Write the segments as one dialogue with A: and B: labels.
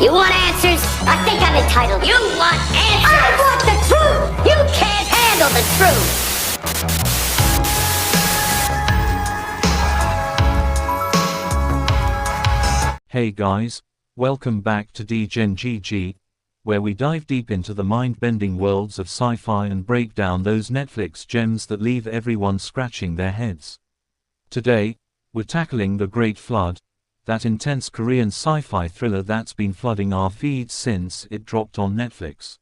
A: You want answers? I think I'm entitled. You want answers? I want the truth! You can't handle the truth!
B: Hey guys, welcome back to DGen, where we dive deep into the mind-bending worlds of sci-fi and break down those Netflix gems that leave everyone scratching their heads. Today, we're tackling The Great Flood, that intense Korean sci-fi thriller that's been flooding our feeds since it dropped on Netflix.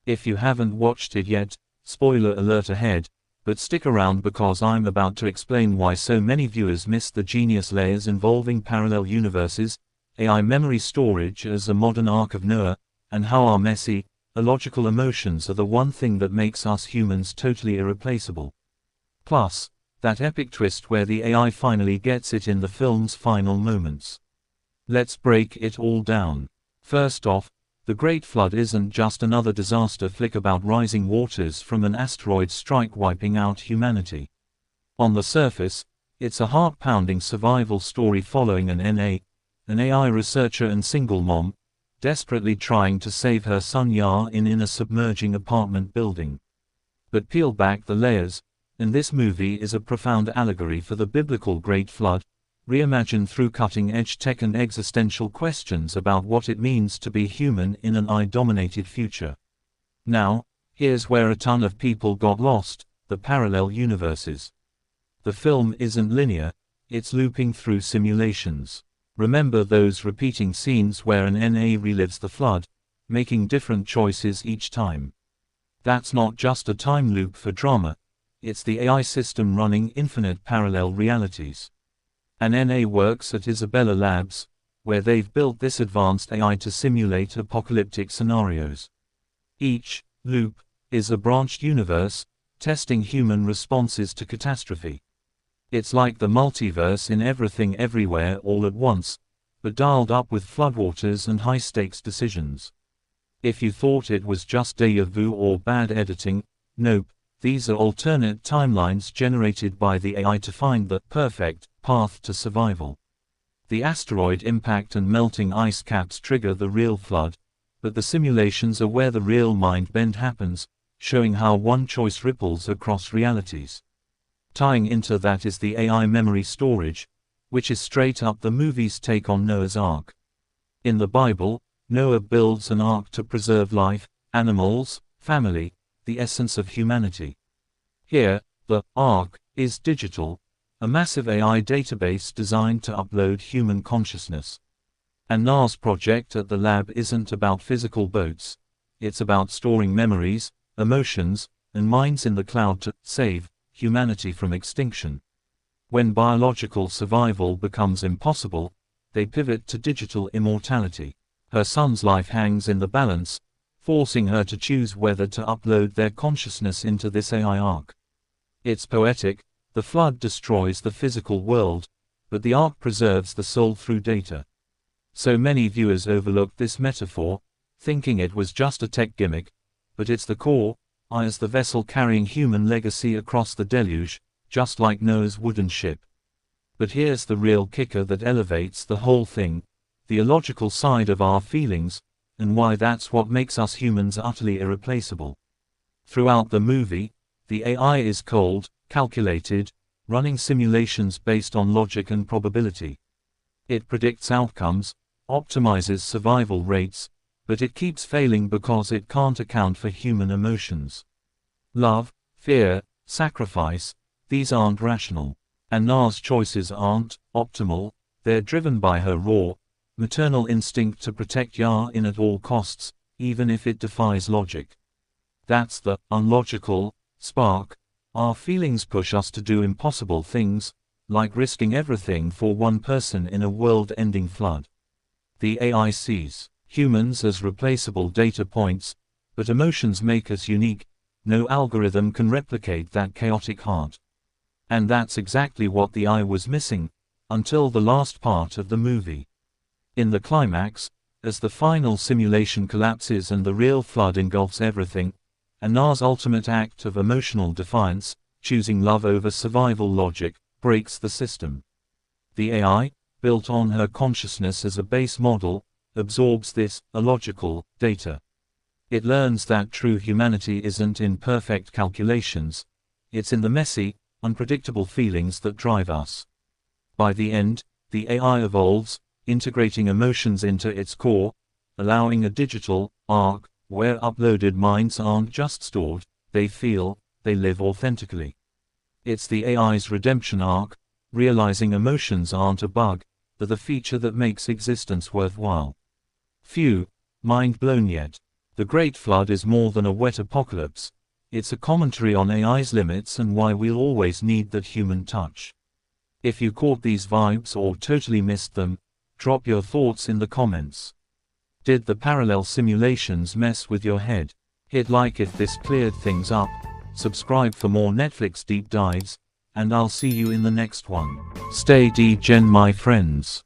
B: If you haven't watched it yet, spoiler alert ahead, but stick around because I'm about to explain why so many viewers missed the genius layers involving parallel universes, AI memory storage as a modern Ark of Noah, and how our messy, illogical emotions are the one thing that makes us humans totally irreplaceable. Plus, that epic twist where the AI finally gets it in the film's final moments. Let's break it all down. First off, The Great Flood isn't just another disaster flick about rising waters from an asteroid strike wiping out humanity. On the surface, it's a heart-pounding survival story following an AI researcher and single mom, desperately trying to save her son in a submerging apartment building. But peel back the layers, and this movie is a profound allegory for the biblical Great Flood, reimagined through cutting-edge tech and existential questions about what it means to be human in an AI-dominated future. Now, here's where a ton of people got lost: the parallel universes. The film isn't linear, it's looping through simulations. Remember those repeating scenes where an NA relives the flood, making different choices each time? That's not just a time loop for drama, it's the AI system running infinite parallel realities. An NA works at Isabella Labs, where they've built this advanced AI to simulate apocalyptic scenarios. Each loop is a branched universe, testing human responses to catastrophe. It's like the multiverse in Everything Everywhere All at Once, but dialed up with floodwaters and high-stakes decisions. If you thought it was just déjà vu or bad editing, nope, these are alternate timelines generated by the AI to find the perfect path to survival. The asteroid impact and melting ice caps trigger the real flood, but the simulations are where the real mind bend happens, showing how one choice ripples across realities. Tying into that is the AI memory storage, which is straight up the movie's take on Noah's Ark. In the Bible, Noah builds an ark to preserve life, animals, family, the essence of humanity. Here, the ark is digital, a massive AI database designed to upload human consciousness. And NASA's project at the lab isn't about physical boats, it's about storing memories, emotions, and minds in the cloud to save humanity from extinction. When biological survival becomes impossible, they pivot to digital immortality. Her son's life hangs in the balance, forcing her to choose whether to upload their consciousness into this AI ark. It's poetic. The flood destroys the physical world, but the ark preserves the soul through data. So many viewers overlooked this metaphor, thinking it was just a tech gimmick, but it's the core, AI as the vessel carrying human legacy across the deluge, just like Noah's wooden ship. But here's the real kicker that elevates the whole thing: the illogical side of our feelings, and why that's what makes us humans utterly irreplaceable. Throughout the movie, the AI is cold, calculated, running simulations based on logic and probability. It predicts outcomes, optimizes survival rates, but it keeps failing because it can't account for human emotions. Love, fear, sacrifice, these aren't rational. And NASA's choices aren't optimal, they're driven by her raw, maternal instinct to protect in at all costs, even if it defies logic. That's the unlogical spark. Our feelings push us to do impossible things, like risking everything for one person in a world-ending flood. The AI sees humans as replaceable data points, but emotions make us unique. No algorithm can replicate that chaotic heart. And that's exactly what the AI was missing, until the last part of the movie. In the climax, as the final simulation collapses and the real flood engulfs everything, Anna's ultimate act of emotional defiance, choosing love over survival logic, breaks the system. The AI, built on her consciousness as a base model, absorbs this illogical data. It learns that true humanity isn't in perfect calculations, it's in the messy, unpredictable feelings that drive us. By the end, the AI evolves, integrating emotions into its core, allowing a digital arc where uploaded minds aren't just stored, they feel, they live authentically. It's the AI's redemption arc, realizing emotions aren't a bug, they're the feature that makes existence worthwhile. Phew, mind blown yet. The Great Flood is more than a wet apocalypse. It's a commentary on AI's limits and why we'll always need that human touch. If you caught these vibes or totally missed them, drop your thoughts in the comments. Did the parallel simulations mess with your head? Hit like if this cleared things up, subscribe for more Netflix deep dives, and I'll see you in the next one. Stay degen my friends.